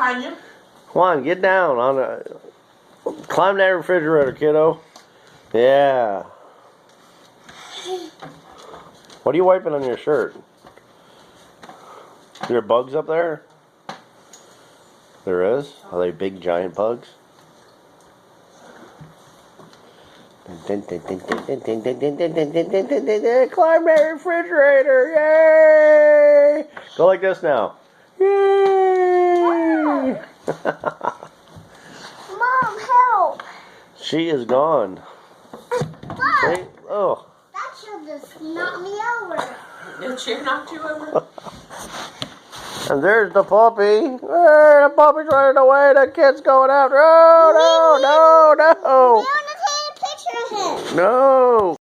behind you. Come on, get down on the. Climb that refrigerator, kiddo. Yeah. What are you wiping on your shirt? Are there bugs up there? There is? Are they big giant bugs? Climb that refrigerator! Yay! Go like this now. Yay! Mom, help! She is gone. Mom! Oh. That should just knock me over. Did she knock you over? And there's the puppy. Hey, the puppy's running away. The kid's going after. Oh, no, no, no. We want to take a picture of him. No.